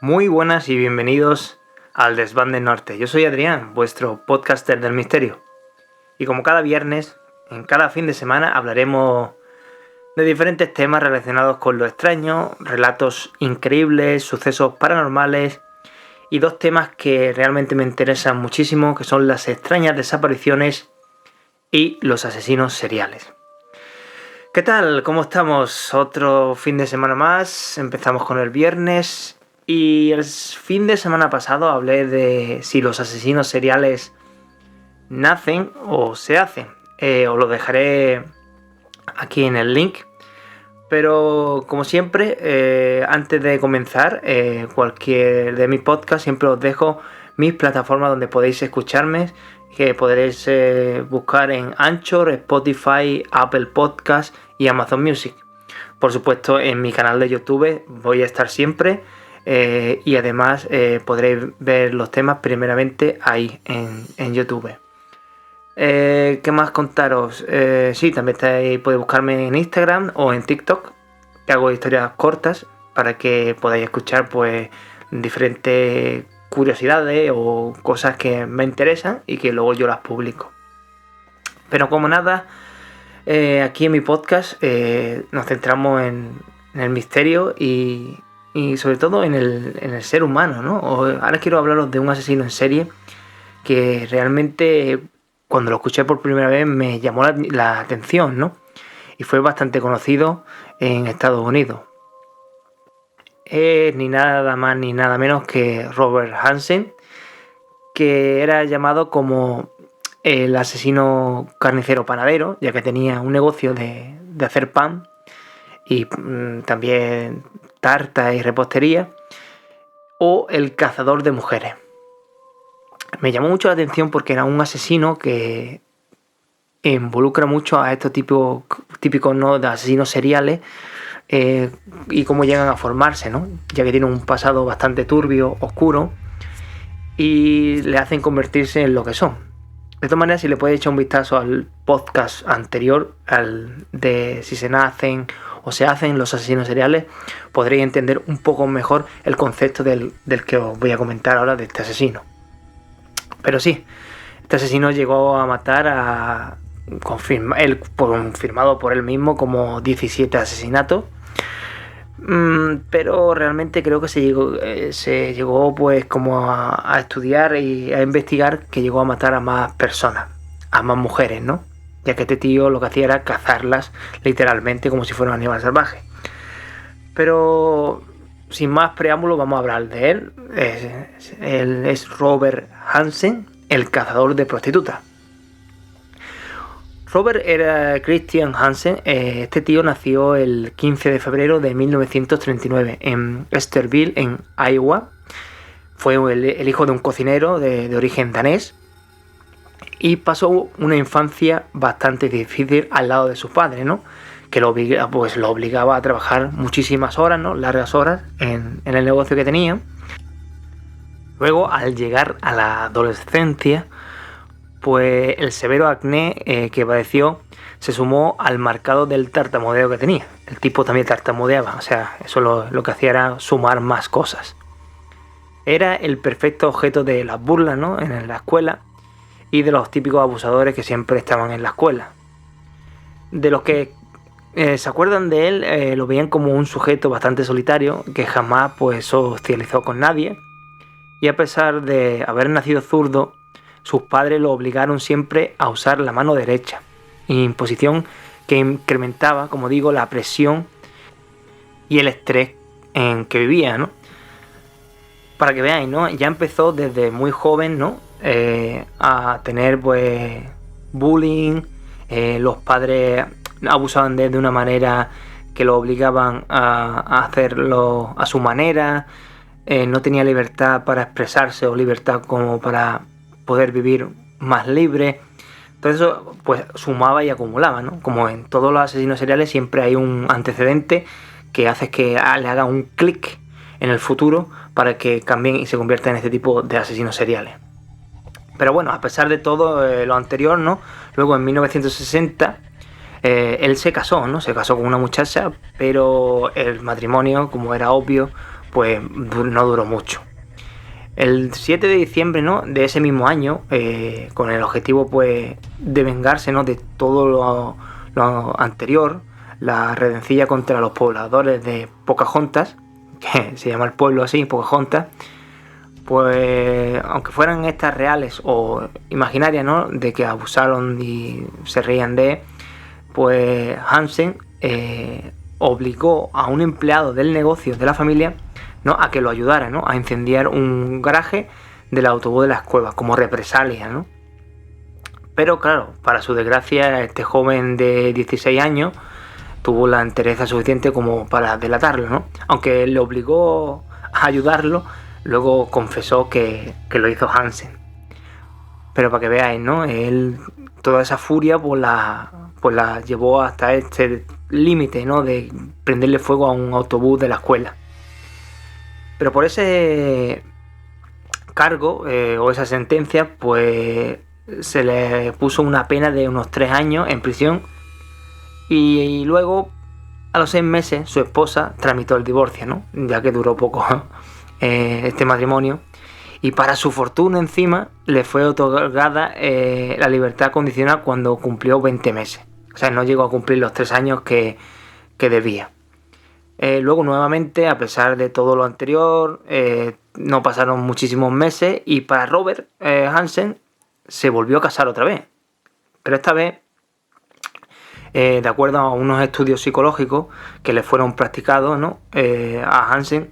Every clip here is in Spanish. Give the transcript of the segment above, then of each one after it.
Muy buenas y bienvenidos al Desván del Norte. Yo soy Adrián, vuestro podcaster del misterio. Y como cada viernes, en cada fin de semana hablaremos de diferentes temas relacionados con lo extraño, relatos increíbles, sucesos paranormales y dos temas que realmente me interesan muchísimo, que son las extrañas desapariciones y los asesinos seriales. ¿Qué tal? ¿Cómo estamos? Otro fin de semana más. Empezamos con el viernes. Y el fin de semana pasado hablé de si los asesinos seriales nacen o se hacen. Os lo dejaré aquí en el link. Pero como siempre, antes de comenzar cualquier de mis podcasts, siempre os dejo mis plataformas donde podéis escucharme, que podréis buscar en Anchor, Spotify, Apple Podcasts y Amazon Music. Por supuesto, en mi canal de YouTube voy a estar siempre. Y además podréis ver los temas primeramente ahí en YouTube. ¿Qué más contaros? Sí, también podéis buscarme en Instagram o en TikTok, que hago historias cortas para que podáis escuchar pues diferentes curiosidades o cosas que me interesan y que luego yo las publico. Pero como nada, aquí en mi podcast nos centramos en el misterio y sobre todo en el ser humano, ¿no? Ahora quiero hablaros de un asesino en serie que realmente cuando lo escuché por primera vez me llamó la atención, ¿no? Y fue bastante conocido en Estados Unidos. Es ni nada más ni nada menos que Robert Hansen, que era llamado como el asesino carnicero panadero, ya que tenía un negocio de hacer pan y también tarta y repostería, o el cazador de mujeres. Me llamó mucho la atención porque era un asesino que involucra mucho a estos típicos ¿no? de asesinos seriales y cómo llegan a formarse, ¿no? Ya que tiene un pasado bastante turbio, oscuro, y le hacen convertirse en lo que son. De todas maneras, si le podéis echar un vistazo al podcast anterior, al de si se nacen o se hacen los asesinos seriales, podréis entender un poco mejor el concepto del que os voy a comentar ahora de este asesino. Pero sí, este asesino llegó a matar confirmado por él mismo como 17 asesinatos. Pero realmente creo que se llegó pues como a estudiar y a investigar que llegó a matar a más personas, a más mujeres, ¿no? Ya que este tío lo que hacía era cazarlas literalmente como si fuera un animal salvaje. Pero sin más preámbulo vamos a hablar de él. Él es Robert Hansen, el cazador de prostitutas. Robert era Christian Hansen. Este tío nació el 15 de febrero de 1939 en Esterville, en Iowa. Fue el hijo de un cocinero de origen danés y pasó una infancia bastante difícil al lado de su padre, ¿no? Que lo obligaba a trabajar muchísimas horas, ¿no? Largas horas en el negocio que tenía. Luego, al llegar a la adolescencia, pues el severo acné que padeció se sumó al marcado del tartamudeo que tenía. El tipo también tartamudeaba, o sea, eso lo que hacía era sumar más cosas. Era el perfecto objeto de las burlas, ¿no? En la escuela y de los típicos abusadores que siempre estaban en la escuela. De los que se acuerdan de él, lo veían como un sujeto bastante solitario que jamás pues socializó con nadie, y a pesar de haber nacido zurdo, sus padres lo obligaron siempre a usar la mano derecha, imposición que incrementaba, como digo, la presión y el estrés en que vivía, ¿no? Para que veáis, ¿no? Ya empezó desde muy joven, ¿no? A tener pues bullying. Los padres abusaban de una manera que lo obligaban a hacerlo a su manera. No tenía libertad para expresarse o libertad como para poder vivir más libre. Todo eso pues sumaba y acumulaba, ¿no? Como en todos los asesinos seriales siempre hay un antecedente que hace que le haga un clic en el futuro para que cambien y se conviertan en este tipo de asesinos seriales. Pero bueno, a pesar de todo lo anterior, ¿no? Luego en 1960 él se casó, ¿no? Se casó con una muchacha, pero el matrimonio, como era obvio, pues no duró mucho. El 7 de diciembre, ¿no?, de ese mismo año, con el objetivo pues de vengarse, ¿no?, de todo lo anterior, la redencilla contra los pobladores de Pocahontas, que se llama el pueblo así, Pocahontas, pues aunque fueran estas reales o imaginarias, ¿no?, de que abusaron y se reían de él, pues Hansen obligó a un empleado del negocio de la familia, ¿no?, a que lo ayudara, ¿no?, a incendiar un garaje del autobús de las cuevas como represalia, ¿no? Pero claro, para su desgracia, este joven de 16 años tuvo la entereza suficiente como para delatarlo, ¿no? Aunque le obligó a ayudarlo, luego confesó que lo hizo Hansen. Pero para que veáis, ¿no?, él toda esa furia pues la llevó hasta este límite, ¿no?, de prenderle fuego a un autobús de la escuela. Pero por ese cargo o esa sentencia, pues se le puso una pena de unos 3 años en prisión, y luego a los 6 meses su esposa tramitó el divorcio, ¿no?, ya que duró poco este matrimonio, y para su fortuna encima le fue otorgada la libertad condicional cuando cumplió 20 meses. O sea, no llegó a cumplir los 3 años que debía. Luego nuevamente, a pesar de todo lo anterior, no pasaron muchísimos meses y para Robert Hansen se volvió a casar otra vez. Pero esta vez, de acuerdo a unos estudios psicológicos que le fueron practicados, ¿no?, a Hansen,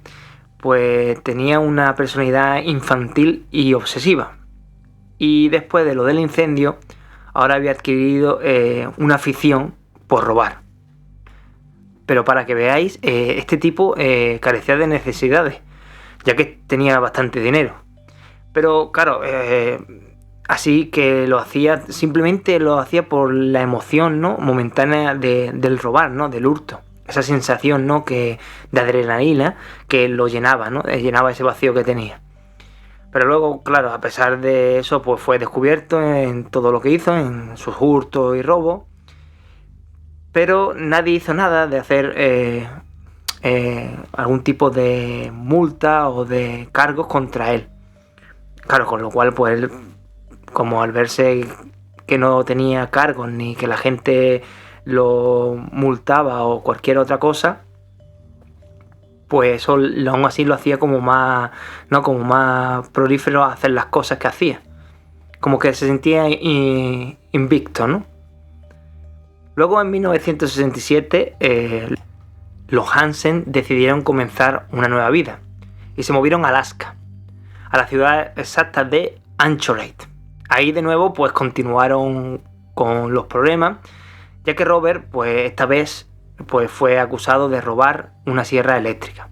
pues tenía una personalidad infantil y obsesiva. Y después de lo del incendio, ahora había adquirido una afición por robar. Pero para que veáis, este tipo carecía de necesidades, ya que tenía bastante dinero. Pero claro, así que lo hacía, simplemente lo hacía por la emoción, ¿no?, momentánea del robar, ¿no?, del hurto. Esa sensación, ¿no?, de adrenalina que lo llenaba, ¿no?, llenaba ese vacío que tenía. Pero luego, claro, a pesar de eso, pues fue descubierto en todo lo que hizo, en sus hurtos y robos. Pero nadie hizo nada de hacer algún tipo de multa o de cargos contra él. Claro, con lo cual, pues él, como al verse que no tenía cargos ni que la gente lo multaba o cualquier otra cosa, pues eso aún así lo hacía como más, ¿no?, como más prolífero a hacer las cosas que hacía. Como que se sentía invicto, ¿no? Luego, en 1967, los Hansen decidieron comenzar una nueva vida y se movieron a Alaska, a la ciudad exacta de Anchorage. Ahí de nuevo pues continuaron con los problemas, ya que Robert pues esta vez pues fue acusado de robar una sierra eléctrica.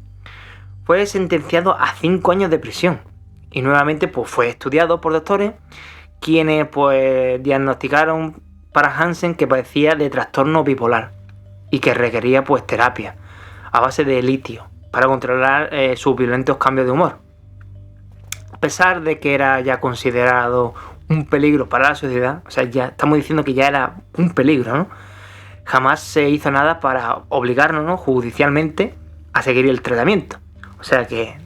Fue sentenciado a 5 años de prisión y nuevamente pues fue estudiado por doctores, quienes pues diagnosticaron para Hansen que padecía de trastorno bipolar y que requería pues terapia a base de litio para controlar sus violentos cambios de humor. A pesar de que era ya considerado un peligro para la sociedad, o sea, ya estamos diciendo que ya era un peligro, ¿no?, jamás se hizo nada para obligarnos, ¿no?, judicialmente a seguir el tratamiento. O sea que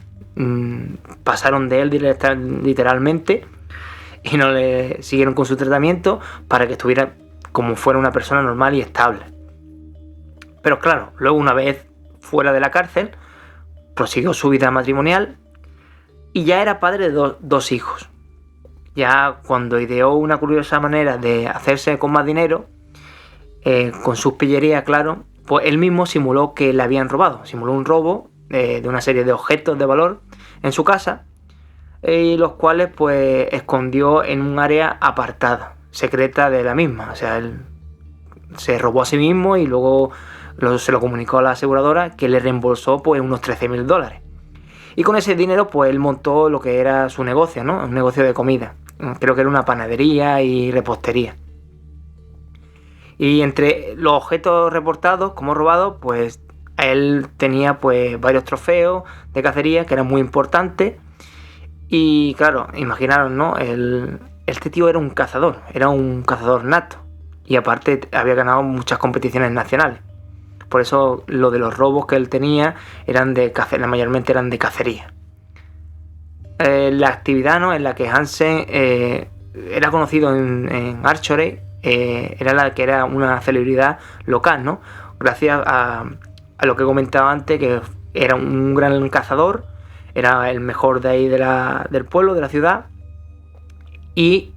pasaron de él literalmente y no le siguieron con su tratamiento para que estuviera como fuera una persona normal y estable. Pero claro, luego una vez fuera de la cárcel, prosiguió su vida matrimonial y ya era padre de dos hijos. Ya cuando ideó una curiosa manera de hacerse con más dinero, con sus pillerías, claro, pues él mismo simuló que le habían robado. Simuló un robo de una serie de objetos de valor en su casa, y los cuales pues escondió en un área apartada, secreta de la misma. O sea, él se robó a sí mismo y luego se lo comunicó a la aseguradora, que le reembolsó pues unos $13,000. Y con ese dinero pues él montó lo que era su negocio, ¿no?, un negocio de comida. Creo que era una panadería y repostería. Y entre los objetos reportados como robados, pues él tenía pues varios trofeos de cacería que eran muy importantes. Y claro, imaginaros, ¿no?, este tío era un cazador nato. Y aparte había ganado muchas competiciones nacionales. Por eso lo de los robos que él tenía mayormente eran de cacería. La actividad, ¿no?, en la que Hansen era conocido en Archorey, era la que era una celebridad local, ¿no? Gracias a lo que he comentado antes, que era un gran cazador, era el mejor de ahí del pueblo, de la ciudad, y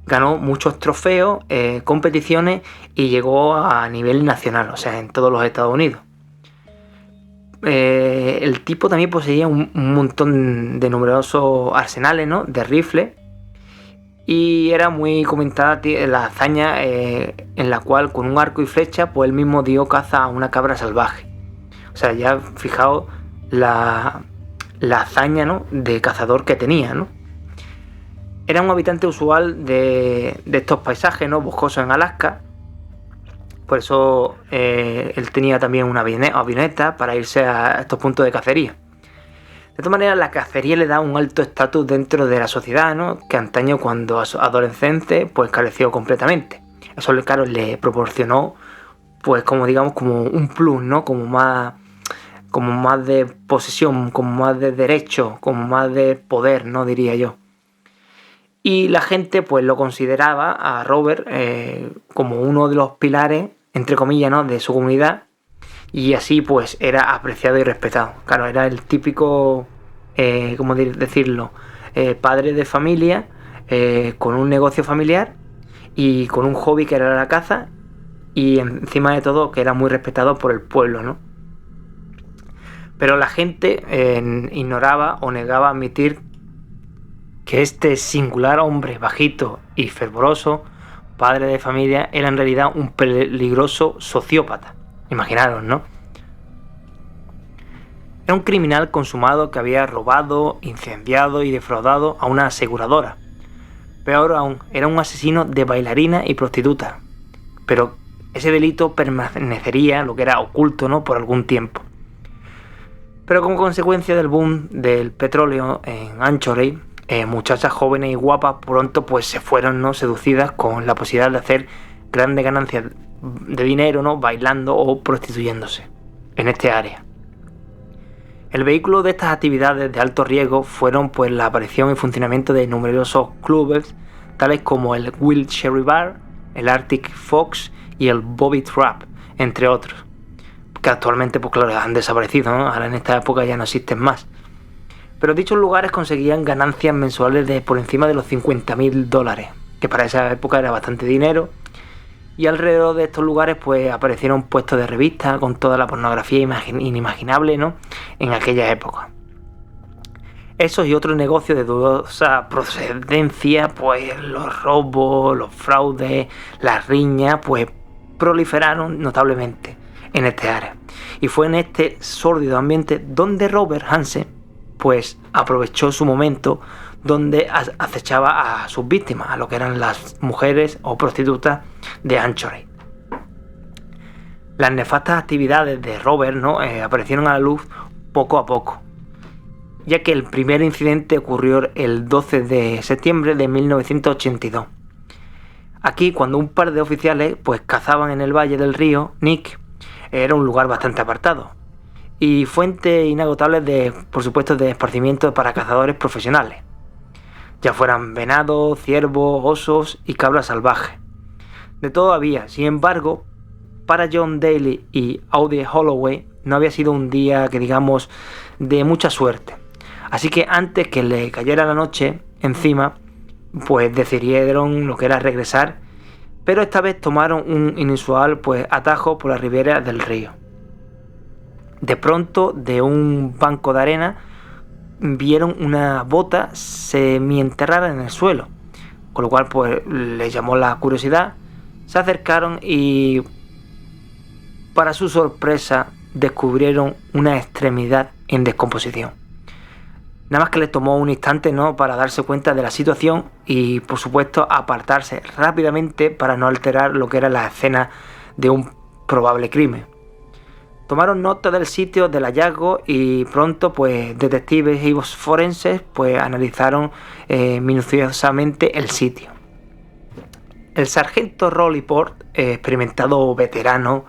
ganó muchos trofeos, competiciones, y llegó a nivel nacional, o sea, en todos los Estados Unidos. El tipo también poseía un montón de numerosos arsenales, ¿no?, de rifles, y era muy comentada la hazaña en la cual con un arco y flecha pues él mismo dio caza a una cabra salvaje. O sea, ya fijaos la hazaña, ¿no?, de cazador que tenía, ¿no? Era un habitante usual de estos paisajes, ¿no?, boscosos en Alaska. Por eso él tenía también una avioneta para irse a estos puntos de cacería. De todas maneras, la cacería le da un alto estatus dentro de la sociedad, ¿no?, que antaño, cuando adolescente, pues careció completamente. Eso, claro, le proporcionó, pues como un plus, ¿no?, como más de posesión, como más de derecho, como más de poder, ¿no?, diría yo. Y la gente pues lo consideraba a Robert como uno de los pilares, entre comillas, ¿no?, de su comunidad, y así pues era apreciado y respetado. Claro, era el típico, ¿cómo decirlo?, padre de familia, con un negocio familiar y con un hobby que era la caza, y encima de todo que era muy respetado por el pueblo, ¿no? Pero la gente ignoraba o negaba admitir que este singular hombre bajito y fervoroso, padre de familia, era en realidad un peligroso sociópata. Imaginaros, ¿no? Era un criminal consumado que había robado, incendiado y defraudado a una aseguradora. Peor aún, era un asesino de bailarinas y prostitutas. Pero ese delito permanecería, lo que era oculto, ¿no?, por algún tiempo. Pero como consecuencia del boom del petróleo en Anchorage, muchachas jóvenes y guapas pronto pues se fueron, ¿no?, seducidas con la posibilidad de hacer grandes ganancias de dinero, ¿no?, bailando o prostituyéndose en este área. El vehículo de estas actividades de alto riesgo fueron pues la aparición y funcionamiento de numerosos clubes, tales como el Wild Cherry Bar, el Arctic Fox y el Bobby Trap, entre otros, que actualmente pues claro han desaparecido, ¿no? Ahora en esta época ya no existen más. Pero dichos lugares conseguían ganancias mensuales de por encima de los $50,000, que para esa época era bastante dinero. Y alrededor de estos lugares pues aparecieron puestos de revistas con toda la pornografía inimaginable, ¿no?, en aquella época. Esos y otros negocios de dudosa procedencia, pues los robos, los fraudes, las riñas, pues proliferaron notablemente en este área. Y fue en este sórdido ambiente donde Robert Hansen pues aprovechó su momento, donde acechaba a sus víctimas, a lo que eran las mujeres o prostitutas de Anchorage. Las nefastas actividades de Robert, ¿no?, aparecieron a la luz poco a poco, ya que el primer incidente ocurrió el 12 de septiembre de 1982. Aquí, cuando un par de oficiales pues cazaban en el valle del río Nick, era un lugar bastante apartado y fuente inagotable de, por supuesto, de esparcimiento para cazadores profesionales, ya fueran venados, ciervos, osos y cabras salvajes. De todo había. Sin embargo, para John Daly y Audie Holloway no había sido un día que digamos de mucha suerte. Así que antes que le cayera la noche encima, pues decidieron lo que era regresar, pero esta vez tomaron un inusual pues atajo por la ribera del río. De pronto, de un banco de arena, vieron una bota semienterrada en el suelo, con lo cual pues les llamó la curiosidad. Se acercaron y, para su sorpresa, descubrieron una extremidad en descomposición. Nada más que les tomó un instante, ¿no?, para darse cuenta de la situación y, por supuesto, apartarse rápidamente para no alterar lo que era la escena de un probable crimen. Tomaron nota del sitio del hallazgo y pronto pues detectives y forenses pues analizaron minuciosamente el sitio. El sargento Rolly Port, experimentado veterano,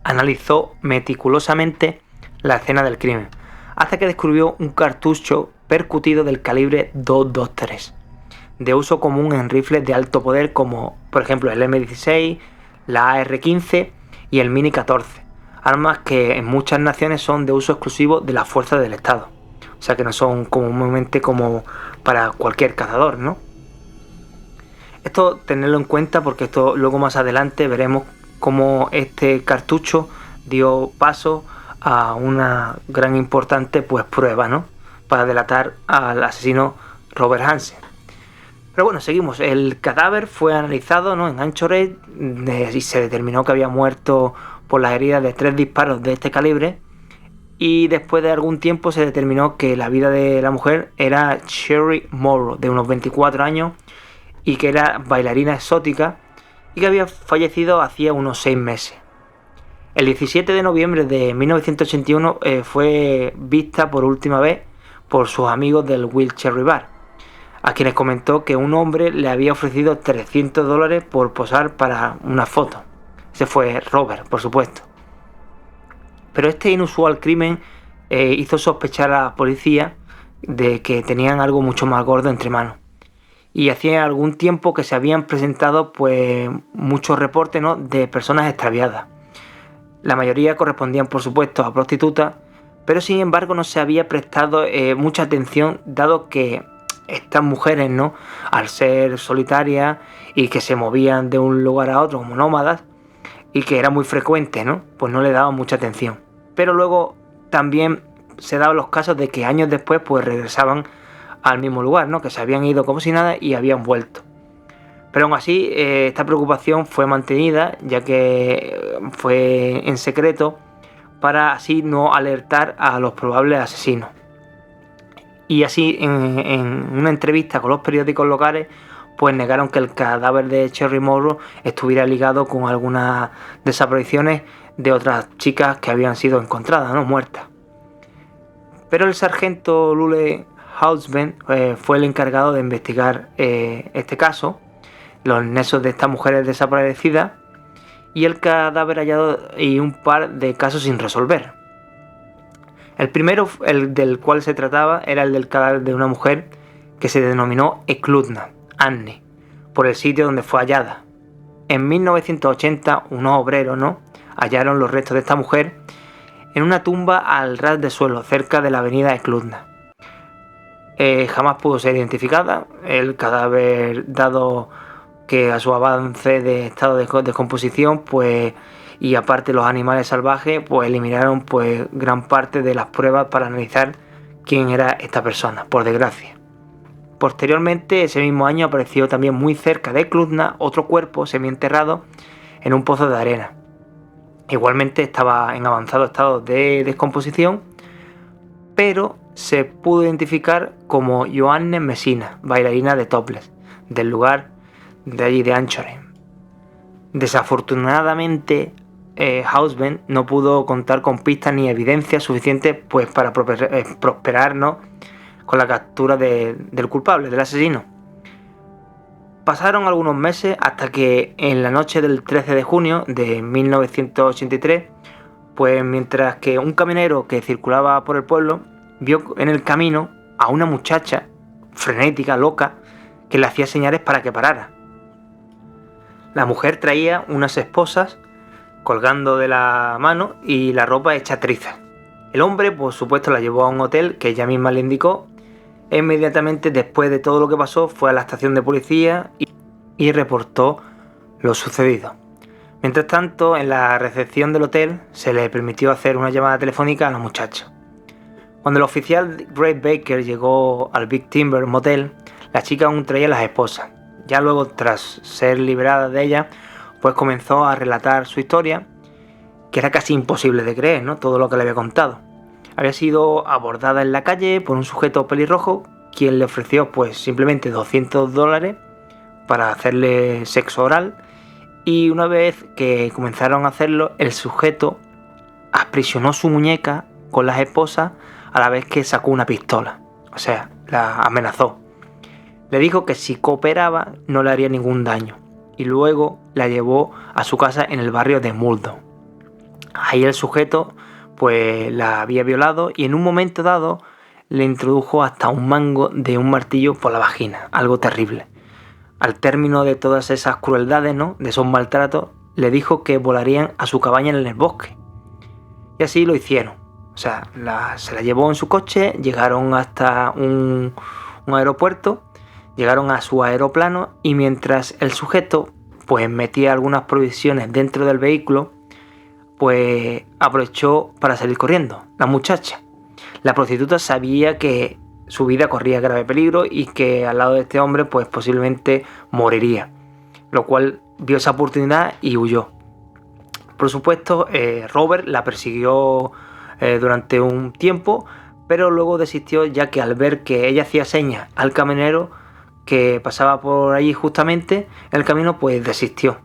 analizó meticulosamente la escena del crimen, hasta que descubrió un cartucho percutido del calibre 223, de uso común en rifles de alto poder como por ejemplo el M16, la AR-15 y el Mini 14, armas que en muchas naciones son de uso exclusivo de las fuerzas del Estado, o sea que no son comúnmente como para cualquier cazador, ¿no? Esto tenerlo en cuenta porque esto luego más adelante veremos cómo este cartucho dio paso a una gran importante pues prueba, ¿no? Para delatar al asesino Robert Hansen. Pero bueno, seguimos. El cadáver fue analizado, ¿no?, en Anchorage y se determinó que había muerto por las heridas de 3 disparos de este calibre. Y después de algún tiempo se determinó que la vida de la mujer era Sherry Morrow, de unos 24 años, y que era bailarina exótica y que había fallecido hacía unos 6 meses. El 17 de noviembre de 1981 fue vista por última vez por sus amigos del Will Cherry Bar, a quienes comentó que un hombre le había ofrecido $300 por posar para una foto. Ese fue Robert, por supuesto. Pero este inusual crimen hizo sospechar a la policía de que tenían algo mucho más gordo entre manos. Y hacía algún tiempo que se habían presentado pues muchos reportes, ¿no?, de personas extraviadas. La mayoría correspondían, por supuesto, a prostitutas, pero sin embargo no se había prestado mucha atención, dado que estas mujeres, ¿no?, al ser solitarias y que se movían de un lugar a otro como nómadas, y que era muy frecuente, ¿no?, pues no le daban mucha atención. Pero luego también se daban los casos de que años después pues regresaban al mismo lugar, ¿no?, que se habían ido como si nada y habían vuelto. Pero aún así esta preocupación fue mantenida, ya que fue en secreto, para así no alertar a los probables asesinos. Y así en una entrevista con los periódicos locales pues negaron que el cadáver de Sherry Morrow estuviera ligado con algunas desapariciones de otras chicas que habían sido encontradas, ¿no?, muertas. Pero el sargento Lule Houseman fue el encargado de investigar este caso, los nexos de estas mujeres desaparecidas y el cadáver hallado y un par de casos sin resolver. El primero, el del cual se trataba, era el del cadáver de una mujer que se denominó Eklutna, Anne, por el sitio donde fue hallada. En 1980, unos obreros, ¿no?, hallaron los restos de esta mujer en una tumba al ras de suelo, cerca de la avenida Eklutna. Jamás pudo ser identificada. El cadáver, dado que a su avance de estado de descomposición, pues, y aparte los animales salvajes, pues eliminaron pues gran parte de las pruebas para analizar quién era esta persona, por desgracia. Posteriormente, ese mismo año, apareció también muy cerca de Eklutna otro cuerpo semienterrado en un pozo de arena. Igualmente estaba en avanzado estado de descomposición, pero se pudo identificar como Joanne Messina, bailarina de topless, del lugar de allí de Anchorage. Desafortunadamente, Houseman no pudo contar con pistas ni evidencias suficientes pues para prosperar, ¿no?, con la captura del culpable, del asesino. Pasaron algunos meses hasta que en la noche del 13 de junio de 1983, pues mientras que un camionero que circulaba por el pueblo vio en el camino a una muchacha frenética, loca, que le hacía señales para que parara. La mujer traía unas esposas colgando de la mano y la ropa hecha trizas. El hombre, por supuesto, la llevó a un hotel que ella misma le indicó. E inmediatamente después de todo lo que pasó, fue a la estación de policía y reportó lo sucedido. Mientras tanto, en la recepción del hotel se le permitió hacer una llamada telefónica a la muchacha. Cuando el oficial Ray Baker llegó al Big Timber Motel, la chica aún traía las esposas. Ya luego, tras ser liberada de ella, pues comenzó a relatar su historia, que era casi imposible de creer, ¿no?, todo lo que le había contado. Había sido abordada en la calle por un sujeto pelirrojo, quien le ofreció pues simplemente $200 para hacerle sexo oral, y una vez que comenzaron a hacerlo, el sujeto aprisionó su muñeca con las esposas a la vez que sacó una pistola, o sea, la amenazó. Le dijo que si cooperaba no le haría ningún daño, y luego la llevó a su casa en el barrio de Muldoon. Ahí el sujeto pues la había violado y en un momento dado le introdujo hasta un mango de un martillo por la vagina, algo terrible. Al término de todas esas crueldades, ¿no?, de esos maltratos, le dijo que volarían a su cabaña en el bosque. Y así lo hicieron. O sea, se la llevó en su coche, llegaron hasta un aeropuerto, llegaron a su aeroplano y mientras el sujeto pues metía algunas provisiones dentro del vehículo, pues aprovechó para salir corriendo. La muchacha, la prostituta, sabía que su vida corría grave peligro y que al lado de este hombre pues posiblemente moriría, lo cual vio esa oportunidad y huyó. Por supuesto, Robert la persiguió durante un tiempo, pero luego desistió, ya que al ver que ella hacía señas al camionero que pasaba por allí justamente en el camino, pues desistió,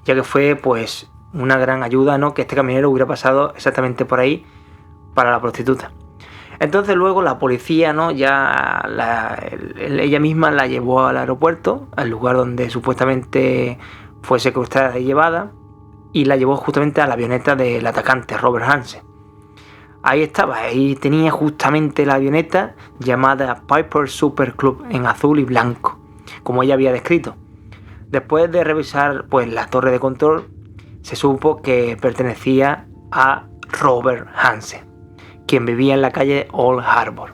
ya que fue pues una gran ayuda, ¿no?, que este camionero hubiera pasado exactamente por ahí para la prostituta. Entonces luego la policía, ¿no?, ella misma la llevó al aeropuerto, al lugar donde supuestamente fue secuestrada y llevada, y la llevó justamente a la avioneta del atacante, Robert Hansen. Ahí estaba, ahí tenía justamente la avioneta llamada Piper Super Club en azul y blanco, como ella había descrito. Después de revisar pues la torre de control, se supo que pertenecía a Robert Hansen, quien vivía en la calle Old Harbor.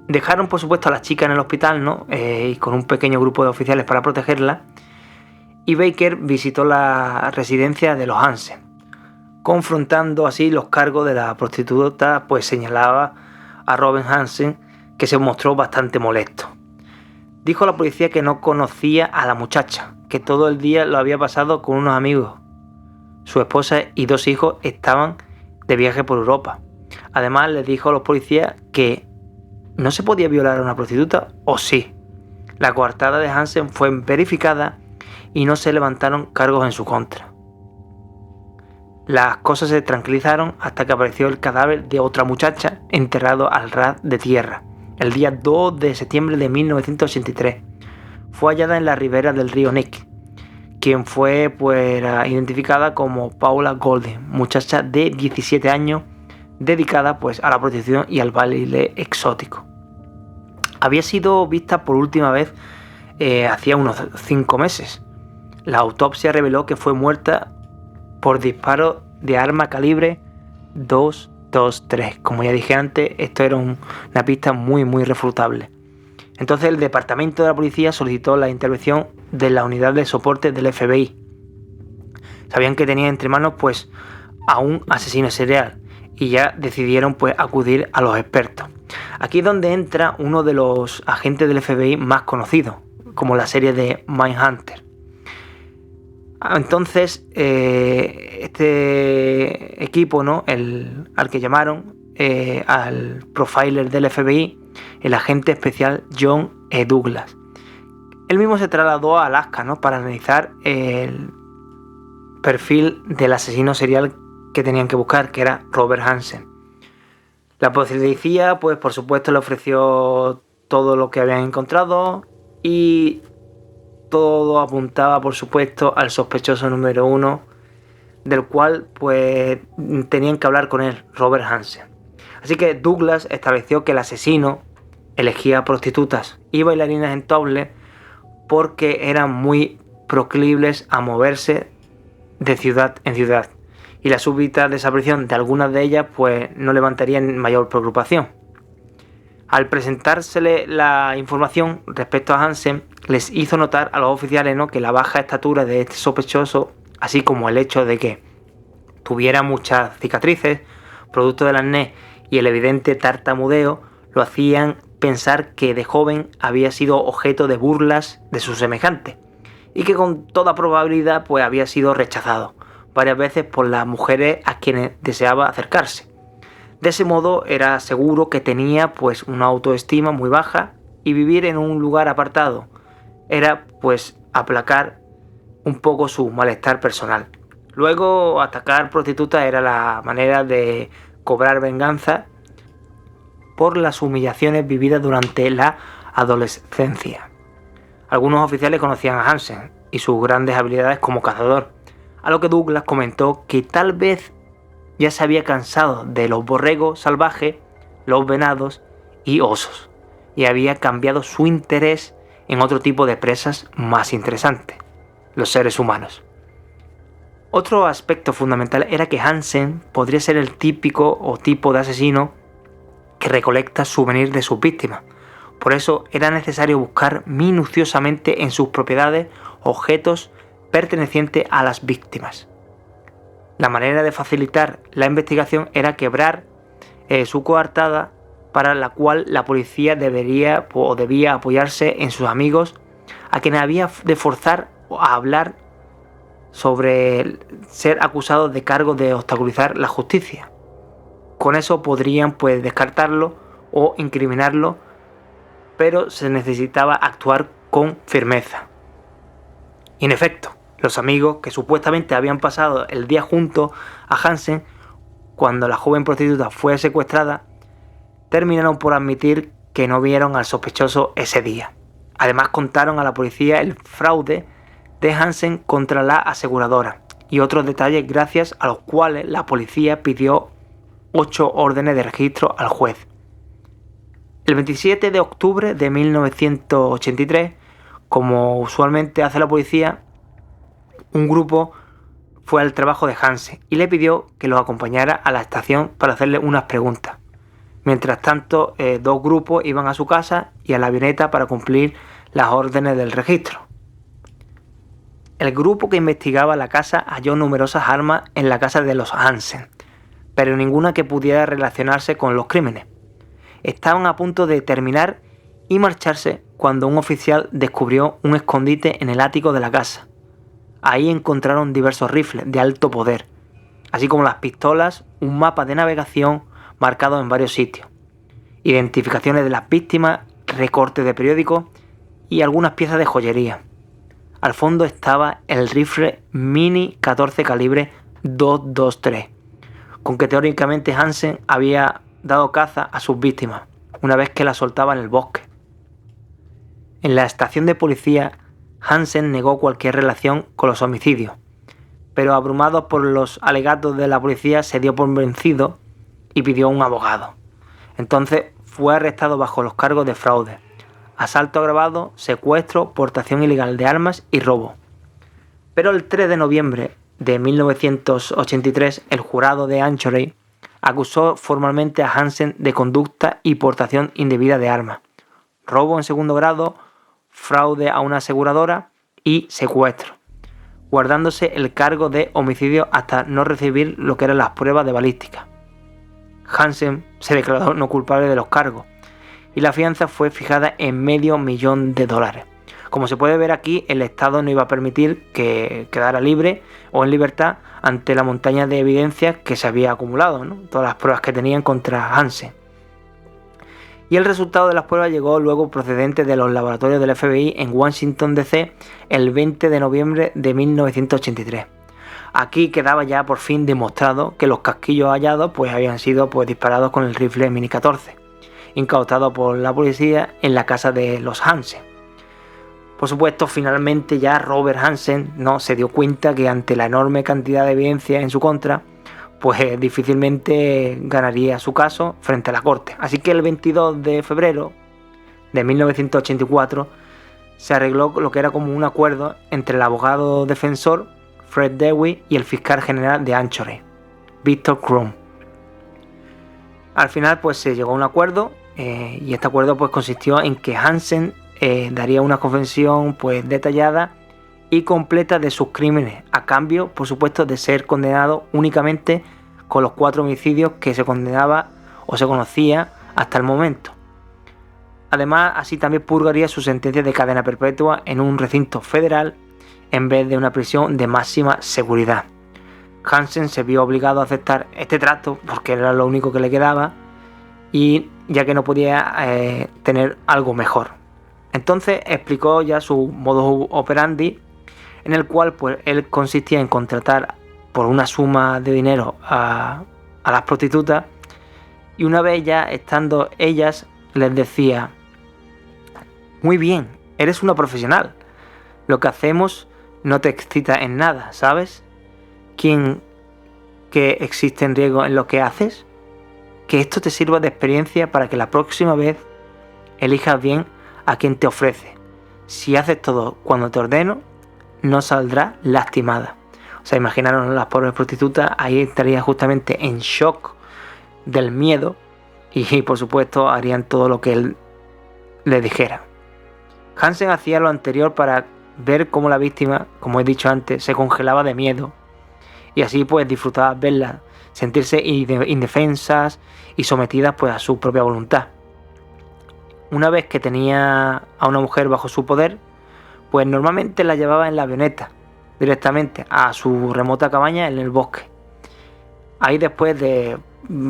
Dejaron por supuesto a la chica en el hospital, ¿no?, y con un pequeño grupo de oficiales para protegerla, y Baker visitó la residencia de los Hansen. Confrontando así los cargos de la prostituta, pues señalaba a Robert Hansen, que se mostró bastante molesto. Dijo a la policía que no conocía a la muchacha, que todo el día lo había pasado con unos amigos. Su esposa y 2 hijos estaban de viaje por Europa. Además, les dijo a los policías que no se podía violar a una prostituta, o sí. La coartada de Hansen fue verificada y no se levantaron cargos en su contra. Las cosas se tranquilizaron hasta que apareció el cadáver de otra muchacha enterrado al ras de tierra, el día 2 de septiembre de 1983. Fue hallada en la ribera del río Nick, quien fue pues identificada como Paula Golding, muchacha de 17 años, dedicada pues a la prostitución y al baile exótico. Había sido vista por última vez hacía unos 5 meses. La autopsia reveló que fue muerta por disparo de arma calibre .223. Como ya dije antes, esto era una pista muy refutable. Entonces el departamento de la policía solicitó la intervención de la unidad de soporte del FBI. Sabían que tenían entre manos pues a un asesino serial y ya decidieron pues acudir a los expertos. Aquí es donde entra uno de los agentes del FBI más conocidos, como la serie de Mindhunter. Entonces este equipo, ¿no?, al que llamaron al profiler del FBI, el agente especial John E. Douglas. Él mismo se trasladó a Alaska, ¿no?, para analizar el perfil del asesino serial que tenían que buscar, que era Robert Hansen. La policía, pues por supuesto, le ofreció todo lo que habían encontrado y todo apuntaba, por supuesto, al sospechoso número 1, del cual pues tenían que hablar con él, Robert Hansen. Así que Douglas estableció que el asesino elegía prostitutas y bailarinas en topless porque eran muy proclives a moverse de ciudad en ciudad, y la súbita desaparición de algunas de ellas pues no levantaría mayor preocupación. Al presentársele la información respecto a Hansen, les hizo notar a los oficiales, ¿no?, que la baja estatura de este sospechoso, así como el hecho de que tuviera muchas cicatrices, producto del acné y el evidente tartamudeo, lo hacían pensar que de joven había sido objeto de burlas de sus semejantes y que con toda probabilidad pues había sido rechazado varias veces por las mujeres a quienes deseaba acercarse. De ese modo era seguro que tenía pues una autoestima muy baja y vivir en un lugar apartado era pues aplacar un poco su malestar personal. Luego atacar prostitutas era la manera de cobrar venganza por las humillaciones vividas durante la adolescencia. Algunos oficiales conocían a Hansen y sus grandes habilidades como cazador, a lo que Douglas comentó que tal vez ya se había cansado de los borregos salvajes, los venados y osos, y había cambiado su interés en otro tipo de presas más interesantes, los seres humanos. Otro aspecto fundamental era que Hansen podría ser el típico o tipo de asesino que recolecta souvenirs de sus víctimas. Por eso era necesario buscar minuciosamente en sus propiedades objetos pertenecientes a las víctimas. La manera de facilitar la investigación era quebrar su coartada, para la cual la policía debía apoyarse en sus amigos, a quienes había de forzar a hablar sobre ser acusados de cargos de obstaculizar la justicia. Con eso podrían descartarlo o incriminarlo, pero se necesitaba actuar con firmeza. Y en efecto, los amigos que supuestamente habían pasado el día junto a Hansen cuando la joven prostituta fue secuestrada, terminaron por admitir que no vieron al sospechoso ese día. Además contaron a la policía el fraude de Hansen contra la aseguradora y otros detalles gracias a los cuales la policía pidió 8 órdenes de registro al juez. El 27 de octubre de 1983, como usualmente hace la policía, un grupo fue al trabajo de Hansen y le pidió que los acompañara a la estación para hacerle unas preguntas. Mientras tanto, 2 grupos iban a su casa y a la avioneta para cumplir las órdenes del registro. El grupo que investigaba la casa halló numerosas armas en la casa de los Hansen, pero ninguna que pudiera relacionarse con los crímenes. Estaban a punto de terminar y marcharse cuando un oficial descubrió un escondite en el ático de la casa. Ahí encontraron diversos rifles de alto poder, así como las pistolas, un mapa de navegación marcado en varios sitios, identificaciones de las víctimas, recortes de periódicos y algunas piezas de joyería. Al fondo estaba el rifle Mini 14 calibre 223, con que teóricamente Hansen había dado caza a sus víctimas una vez que las soltaba en el bosque. En la estación de policía, Hansen negó cualquier relación con los homicidios, pero abrumado por los alegatos de la policía se dio por vencido y pidió un abogado. Entonces fue arrestado bajo los cargos de fraude, asalto agravado, secuestro, portación ilegal de armas y robo. Pero el 3 de noviembre de 1983 el jurado de Anchorage acusó formalmente a Hansen de conducta y portación indebida de armas, robo en segundo grado, fraude a una aseguradora y secuestro, guardándose el cargo de homicidio hasta no recibir lo que eran las pruebas de balística. Hansen se declaró no culpable de los cargos y la fianza fue fijada en $500,000. Como se puede ver aquí, el Estado no iba a permitir que quedara libre o en libertad ante la montaña de evidencias que se había acumulado, ¿no? Todas las pruebas que tenían contra Hansen. Y el resultado de las pruebas llegó luego procedente de los laboratorios del FBI en Washington D.C. el 20 de noviembre de 1983. Aquí quedaba ya por fin demostrado que los casquillos hallados habían sido disparados con el rifle Mini 14, incautado por la policía en la casa de los Hansen. Por supuesto, finalmente ya Robert Hansen no se dio cuenta que ante la enorme cantidad de evidencia en su contra, difícilmente ganaría su caso frente a la corte. Así que el 22 de febrero de 1984 se arregló lo que era como un acuerdo entre el abogado defensor Fred Dewey y el fiscal general de Anchorage, Victor Krum. Al final se llegó a un acuerdo y este acuerdo consistió en que Hansen daría una confesión detallada y completa de sus crímenes, a cambio, por supuesto, de ser condenado únicamente con los 4 homicidios que se condenaba o se conocía hasta el momento. Además, así también purgaría su sentencia de cadena perpetua en un recinto federal en vez de una prisión de máxima seguridad. Hansen se vio obligado a aceptar este trato porque era lo único que le quedaba y ya que no podía tener algo mejor. Entonces explicó ya su modus operandi, en el cual él consistía en contratar por una suma de dinero a las prostitutas y una vez ya estando ellas les decía: muy bien, eres una profesional, lo que hacemos no te excita en nada, ¿sabes? quién que existen riesgos en lo que haces? Que esto te sirva de experiencia para que la próxima vez elijas bien a quien te ofrece. Si haces todo cuando te ordeno, no saldrás lastimada. O sea, imaginaros las pobres prostitutas, ahí estarían justamente en shock del miedo y por supuesto harían todo lo que él les dijera. Hansen hacía lo anterior para ver cómo la víctima, como he dicho antes, se congelaba de miedo y así pues disfrutaba verlas sentirse indefensas y sometidas pues a su propia voluntad. Una vez que tenía a una mujer bajo su poder, pues normalmente la llevaba en la avioneta directamente a su remota cabaña en el bosque. Ahí después de,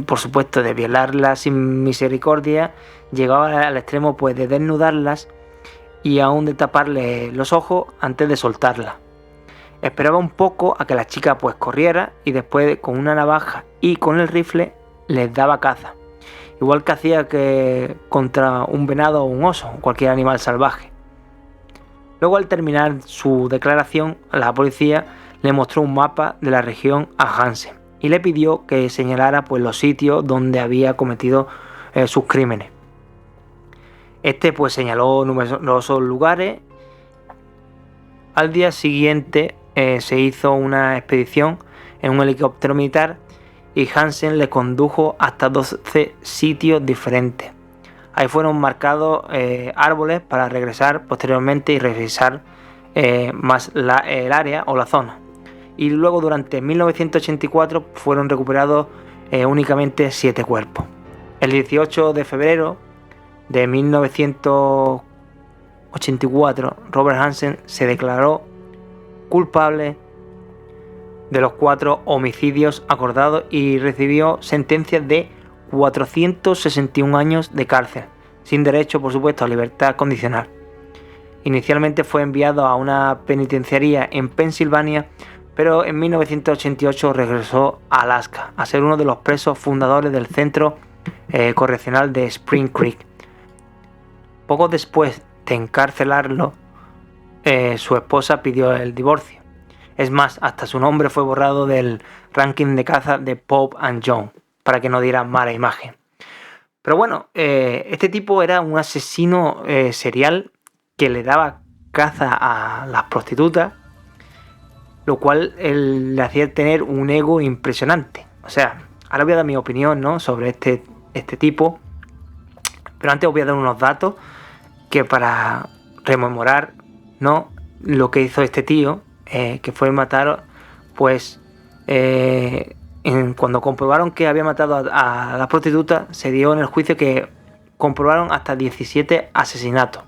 por supuesto, de violarlas sin misericordia, llegaba al extremo pues de desnudarlas y aún de taparle los ojos antes de soltarlas. Esperaba un poco a que la chica pues corriera y después con una navaja y con el rifle les daba caza. Igual que hacía que contra un venado o un oso o cualquier animal salvaje. Luego al terminar su declaración, la policía le mostró un mapa de la región a Hansen y le pidió que señalara pues los sitios donde había cometido sus crímenes. Este pues señaló numerosos lugares. Al día siguiente se hizo una expedición en un helicóptero militar y Hansen le condujo hasta 12 sitios diferentes. Ahí fueron marcados árboles para regresar posteriormente y revisar más el área o la zona. Y luego durante 1984 fueron recuperados únicamente 7 cuerpos. El 18 de febrero de 1984 Robert Hansen se declaró culpable de los 4 homicidios acordados y recibió sentencias de 461 años de cárcel, sin derecho, por supuesto, a libertad condicional. Inicialmente fue enviado a una penitenciaría en Pensilvania, pero en 1988 regresó a Alaska, a ser uno de los presos fundadores del centro correccional de Spring Creek. Poco después de encarcelarlo, su esposa pidió el divorcio. Es más, hasta su nombre fue borrado del ranking de caza de Pope and Young, para que no diera mala imagen. Pero bueno, este tipo era un asesino serial que le daba caza a las prostitutas, lo cual le hacía tener un ego impresionante. O sea, ahora voy a dar mi opinión, ¿no?, sobre este tipo, pero antes os voy a dar unos datos que para rememorar, ¿no?, lo que hizo este tío, que fue matar, pues, cuando comprobaron que había matado a la prostituta, se dio en el juicio que comprobaron hasta 17 asesinatos.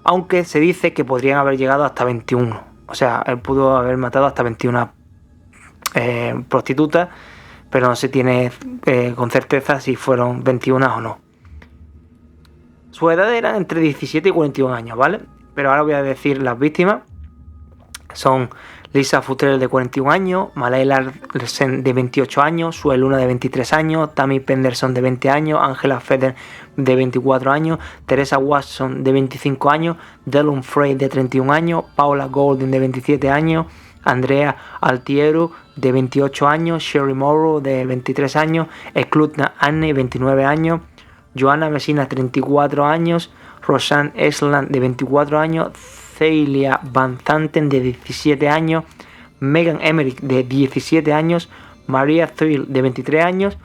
Aunque se dice que podrían haber llegado hasta 21. O sea, él pudo haber matado hasta 21 prostitutas, pero no se tiene con certeza si fueron 21 o no. Su edad era entre 17 y 41 años, ¿vale? Pero ahora voy a decir las víctimas. Son Lisa Futrell de 41 años, Malay Larsen de 28 años, Sue Luna de 23 años, Tammy Penderson de 20 años, Angela Feder de 24 años, Teresa Watson de 25 años, Delon Frey de 31 años, Paula Golding de 27 años, Andrea Altiero de 28 años, Sherry Morrow de 23 años, Eklutna Anne 29 años, Joanna Messina 34 años, Rosanne Esland de 24 años, Celia Van Zanten de 17 años, Megan Emmerich de 17 años, Maria Thrill de 23 años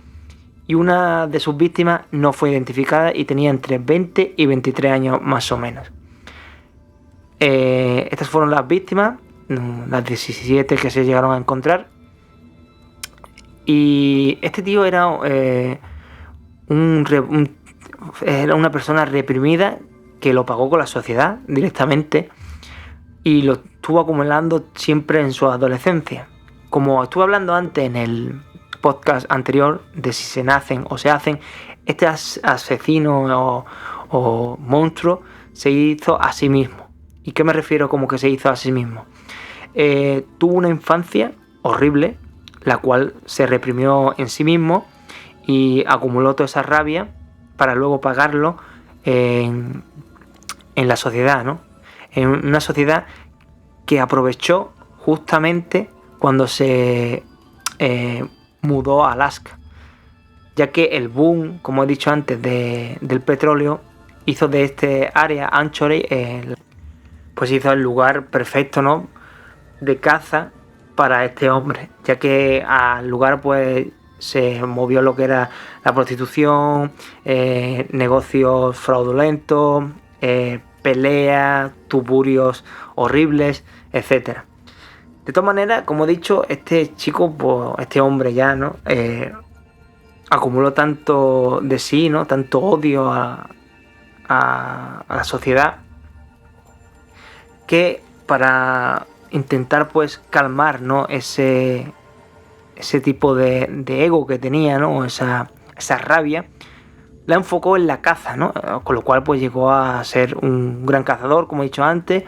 y una de sus víctimas no fue identificada y tenía entre 20 y 23 años más o menos. Estas fueron las víctimas, las 17 que se llegaron a encontrar. Y este tío era una persona reprimida que lo pagó con la sociedad directamente y lo estuvo acumulando siempre en su adolescencia. Como estuve hablando antes en el podcast anterior de si se nacen o se hacen, este asesino o monstruo se hizo a sí mismo. ¿Y qué me refiero como que se hizo a sí mismo? Tuvo una infancia horrible, la cual se reprimió en sí mismo y acumuló toda esa rabia para luego pagarlo en la sociedad, ¿no? En una sociedad que aprovechó justamente cuando se mudó a Alaska, ya que el boom, como he dicho antes, del petróleo hizo de este área, Anchorage, pues hizo el lugar perfecto, ¿no?, de caza para este hombre, ya que al lugar pues se movió lo que era la prostitución, negocios fraudulentos, peleas, tuburios horribles, etcétera. De todas maneras, como he dicho, este chico, pues, este hombre ya, ¿no?, acumuló tanto de sí, ¿no?, tanto odio a la sociedad, que para intentar pues calmar, ¿no?, ese tipo de ego que tenía, ¿no?, esa rabia, la enfocó en la caza, ¿no?, con lo cual pues llegó a ser un gran cazador, como he dicho antes,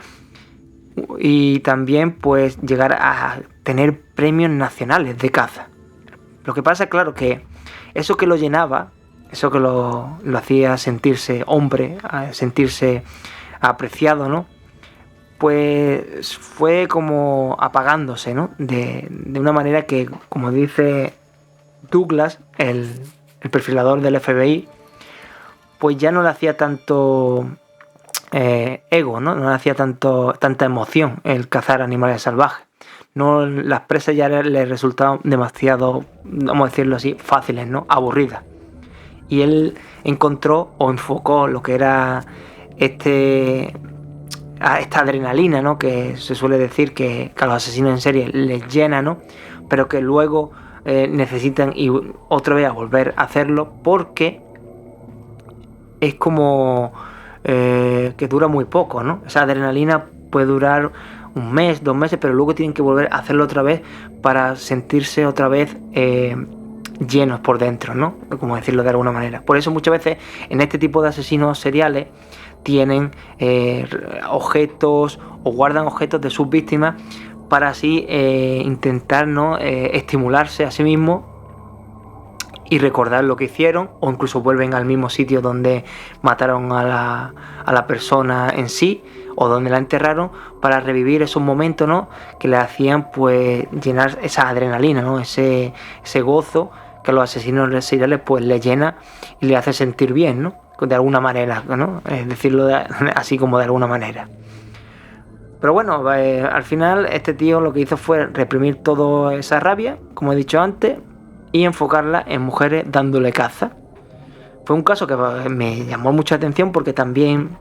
y también pues llegar a tener premios nacionales de caza. Lo que pasa, claro, que eso que lo llenaba, eso que lo hacía sentirse hombre, sentirse apreciado, ¿no?, pues fue como apagándose, ¿no?, de una manera que, como dice Douglas, el perfilador del FBI, pues ya no le hacía tanto ego, ¿no?, no le hacía tanta emoción el cazar animales salvajes. No, las presas ya le resultaban demasiado, vamos a decirlo así, fáciles, ¿no?, aburridas. Y él encontró o enfocó lo que era esta adrenalina, ¿no?, que se suele decir que a los asesinos en serie les llena, ¿no?, pero que luego necesitan y otra vez a volver a hacerlo, porque es como que dura muy poco, ¿no? Esa adrenalina puede durar un mes, 2 meses, pero luego tienen que volver a hacerlo otra vez para sentirse otra vez llenos por dentro, ¿no?, como decirlo de alguna manera. Por eso muchas veces en este tipo de asesinos seriales tienen objetos o guardan objetos de sus víctimas para así intentar, ¿no?, estimularse a sí mismos y recordar lo que hicieron, o incluso vuelven al mismo sitio donde mataron a la persona en sí, o donde la enterraron, para revivir esos momentos, ¿no?, que le hacían pues llenar esa adrenalina, ¿no?, ese gozo que a los asesinos seriales pues le llena y le hace sentir bien, ¿no?, de alguna manera, ¿no?, decirlo así como de alguna manera. Pero bueno, al final este tío lo que hizo fue reprimir toda esa rabia, como he dicho antes, y enfocarla en mujeres dándole caza. Fue un caso que me llamó mucha atención porque también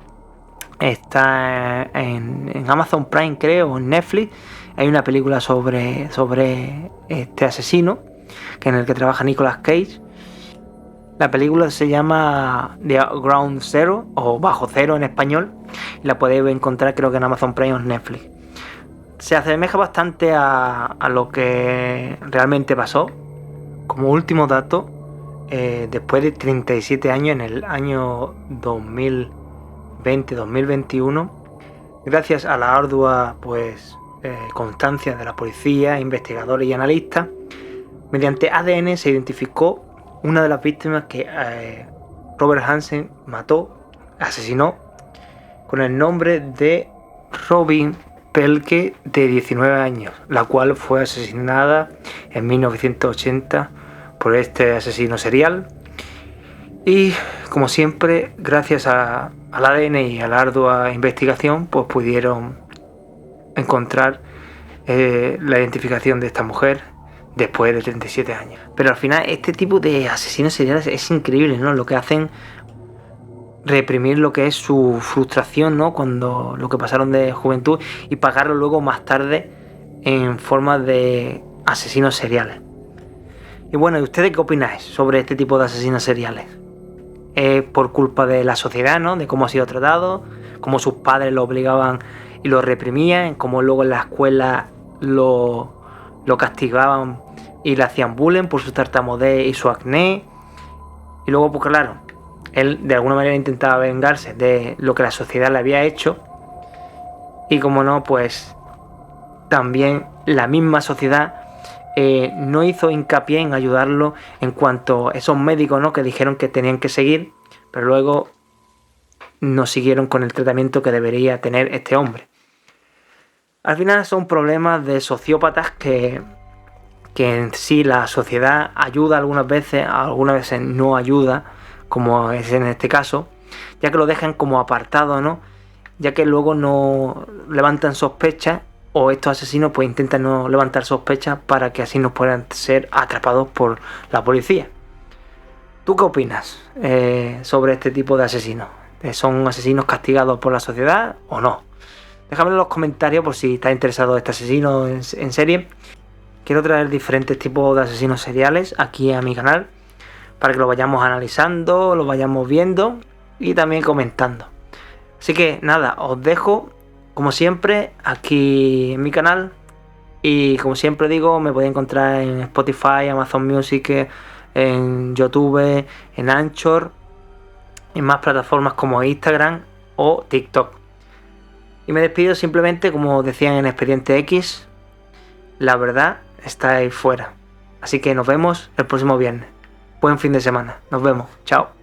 está en Amazon Prime, creo, o en Netflix. Hay una película sobre este asesino, que en el que trabaja Nicolas Cage. La película se llama The Ground Zero, o Bajo Cero en español, y la podéis encontrar, creo que en Amazon Prime o en Netflix. Se asemeja bastante a lo que realmente pasó. Como último dato, después de 37 años, en el año 2020-2021, gracias a la ardua constancia de la policía, investigadores y analistas, mediante ADN se identificó una de las víctimas que Robert Hansen asesinó, con el nombre de Robin Pelke, de 19 años, la cual fue asesinada en 1980 por este asesino serial. Y como siempre, gracias al ADN y a la ardua investigación, pues pudieron encontrar la identificación de esta mujer después de 37 años. Pero al final este tipo de asesinos seriales es increíble, ¿no?, lo que hacen, reprimir lo que es su frustración, ¿no?, cuando lo que pasaron de juventud, y pagarlo luego más tarde en forma de asesinos seriales. Y bueno, ¿y ustedes qué opináis sobre este tipo de asesinos seriales? ¿Es por culpa de la sociedad, ¿no?, de cómo ha sido tratado, cómo sus padres lo obligaban y lo reprimían, cómo luego en la escuela lo castigaban y le hacían bullying por su tartamudez y su acné? Y luego, pues claro, él de alguna manera intentaba vengarse de lo que la sociedad le había hecho, y como no, pues también la misma sociedad no hizo hincapié en ayudarlo en cuanto a esos médicos, ¿no?, que dijeron que tenían que seguir, pero luego no siguieron con el tratamiento que debería tener este hombre. Al final son problemas de sociópatas que en sí la sociedad ayuda algunas veces no ayuda, como es en este caso, ya que lo dejan como apartado, ¿no? Ya que luego no levantan sospechas, o estos asesinos pues intentan no levantar sospechas para que así no puedan ser atrapados por la policía. ¿Tú qué opinas sobre este tipo de asesinos? ¿Son asesinos castigados por la sociedad o no? Déjame en los comentarios por si estás interesado en este asesino en serie. Quiero traer diferentes tipos de asesinos seriales aquí a mi canal para que lo vayamos analizando, lo vayamos viendo y también comentando. Así que nada, os dejo como siempre aquí en mi canal y como siempre digo, me podéis encontrar en Spotify, Amazon Music, en YouTube, en Anchor, en más plataformas como Instagram o TikTok. Y me despido simplemente, como decían en Expediente X, la verdad está ahí fuera. Así que nos vemos el próximo viernes. Buen fin de semana. Nos vemos. Chao.